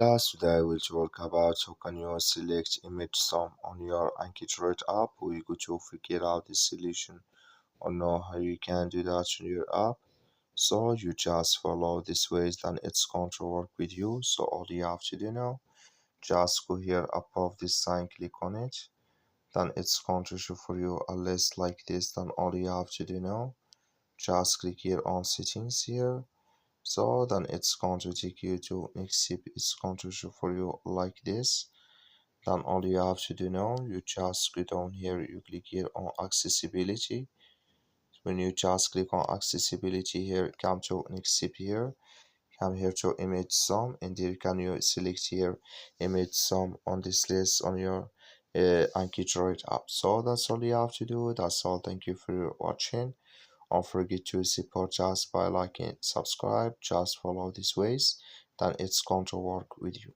Class today we'll talk about how can you select image sum on your AnkiDroid app. We're going to figure out the solution or know how you can do that in your app. So you just follow this ways, then it's going to work with you. So all you have to do now, just go here above this sign, click on it. Then it's going to show for you a list like this. Then all you have to do now, just click here on settings here. So then it's going to take you to next step. It's going to show for you like this. Then all you have to do now, you just go down here, you click here on accessibility. When you just click on accessibility here, come to next step here, come here to image sum, and there can you select here image sum on this list on your AnkiDroid app. So that's all you have to do. That's all. Thank you for watching. Don't forget to support us by liking, subscribe, just follow these ways, then it's going to work with you.